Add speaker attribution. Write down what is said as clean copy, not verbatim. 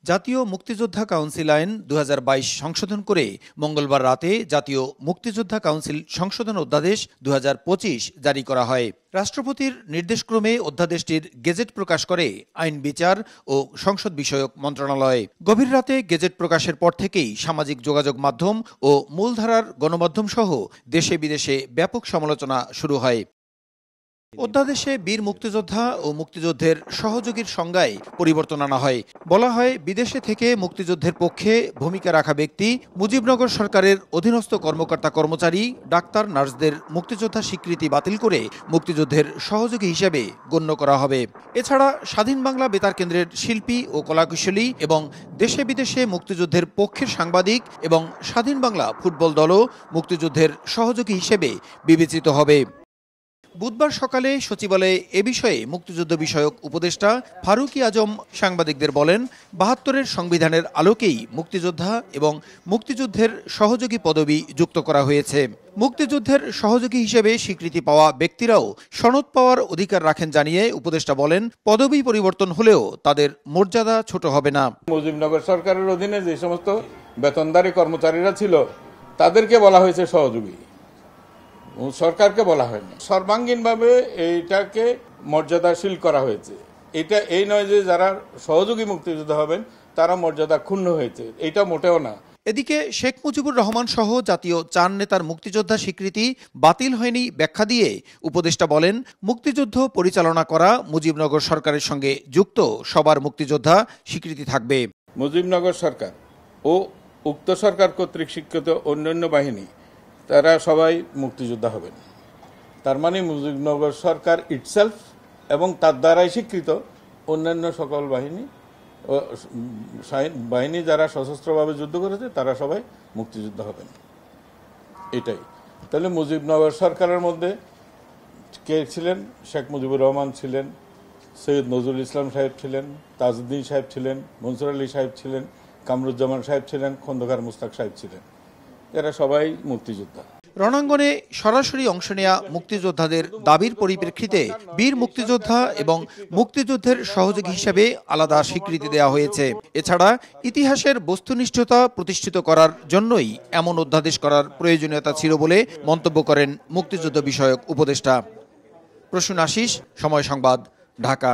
Speaker 1: জাতীয় মুক্তিযোদ্ধা কাউন্সিল আইন ২০২২ সংশোধন করে মঙ্গলবার রাতে জাতীয় মুক্তিযোদ্ধা কাউন্সিল সংশোধন অধ্যাদেশ ২০২৫ জারি করা হয়। রাষ্ট্রপতির নির্দেশক্রমে অধ্যাদেশটির গেজেট প্রকাশ করে আইন বিচার ও সংসদ বিষয়ক মন্ত্রণালয়। গভীর রাতে গেজেট প্রকাশের পর থেকেই সামাজিক যোগাযোগ মাধ্যম ও মূলধারার গণমাধ্যম সহ দেশে বিদেশে ব্যাপক সমালোচনা শুরু হয়। অধ্যাদেশে বীর মুক্তিযোদ্ধা ও মুক্তিযুদ্ধের সহযোগীর সংজ্ঞায় পরিবর্তন আনা হয়। বলা হয়, বিদেশে থেকে মুক্তিযুদ্ধের পক্ষে ভূমিকা রাখা ব্যক্তি, মুজিবনগর সরকারের অধীনস্থ কর্মকর্তা কর্মচারী, ডাক্তার, নার্সদের মুক্তিযোদ্ধা স্বীকৃতি বাতিল করে মুক্তিযুদ্ধের সহযোগী হিসেবে গণ্য করা হবে। এছাড়া স্বাধীন বাংলা বেতার কেন্দ্রের শিল্পী ও কলাকুশলী এবং দেশে বিদেশে মুক্তিযুদ্ধের পক্ষের সাংবাদিক এবং স্বাধীন বাংলা ফুটবল দলও মুক্তিযুদ্ধের সহযোগী হিসেবে বিবেচিত হবে। বুধবার সকালে সচিবালয়ে এ বিষয়ে মুক্তিযুদ্ধ বিষয়ক উপদেষ্টা ফারুকী আজম সাংবাদিকদের বলেন, ৭২-এর সংবিধানের আলোকেই মুক্তিযোদ্ধা এবং মুক্তিযুদ্ধের সহযোগী পদবি যুক্ত করা হয়েছে। মুক্তিযুদ্ধের সহযোগী হিসেবে স্বীকৃতি পাওয়া ব্যক্তিরাও সনদ পাওয়ার অধিকার রাখেন জানিয়ে উপদেষ্টা বলেন, পদবি পরিবর্তন হলেও তাদের মর্যাদা ছোট হবে না।
Speaker 2: মুজিবনগর সরকারের অধীনে যে সমস্ত বেতনদারী কর্মচারীরা ছিল তাদেরকে বলা হয়েছে সহযোগী, সরকারকে বলা হয়নি। সর্বাঙ্গীনভাবে এইটাকে মর্যাদাশীল করা হয়েছে। এটা এই নয় যে যারা সহযোগী মুক্তিযোদ্ধা হবেন তারা মর্যাদা ক্ষুণ্ণ হয়েছে, এটা মোটেও না।
Speaker 1: এদিকে শেখ মুজিবুর রহমান সহ জাতীয় ৪ নেতার মুক্তিযোদ্ধা স্বীকৃতি বাতিল হয়নি ব্যাখ্যা দিয়ে উপদেষ্টা বলেন, মুক্তিযুদ্ধ পরিচালনা করা মুজিবনগর সরকারের সঙ্গে যুক্ত সবার মুক্তিযোদ্ধা স্বীকৃতি থাকবে।
Speaker 2: মুজিবনগর সরকার ও উক্ত সরকার কর্তৃক স্বীকৃত অন্যান্য বাহিনী তারা সবাই মুক্তিযোদ্ধা হবেন। তার মানে মুজিবনগর সরকার ইটসেলফ এবং তার দ্বারাই স্বীকৃত অন্যান্য সকল বাহিনী যারা সশস্ত্রভাবে যুদ্ধ করেছে তারা সবাই মুক্তিযোদ্ধা হবেন। এটাই তাহলে মুজিবনগর সরকারের মধ্যে কে ছিলেন? শেখ মুজিবুর রহমান ছিলেন, সৈয়দ নজরুল ইসলাম সাহেব ছিলেন, তাজউদ্দিন সাহেব ছিলেন, মনসুর আলী সাহেব ছিলেন, কামরুজ্জামান সাহেব ছিলেন, খন্দকার মুস্তাক সাহেব ছিলেন। এরা সবাই মুক্তিযোদ্ধা।
Speaker 1: রণাঙ্গনে সরাসরি অংশ নেয়া মুক্তিযোদ্ধাদের দাবির পরিপ্রেক্ষিতে বীর মুক্তিযোদ্ধা এবং মুক্তিযুদ্ধের সহযোগী হিসেবে আলাদা স্বীকৃতি দেওয়া হয়েছে। এছাড়া ইতিহাসের বস্তুনিষ্ঠতা প্রতিষ্ঠিত করার জন্যই এমন অধ্যাদেশ করার প্রয়োজনীয়তা ছিল বলে মন্তব্য করেন মুক্তিযুদ্ধ বিষয়ক উপদেষ্টা। প্রসূন আশিস, সময় সংবাদ, ঢাকা।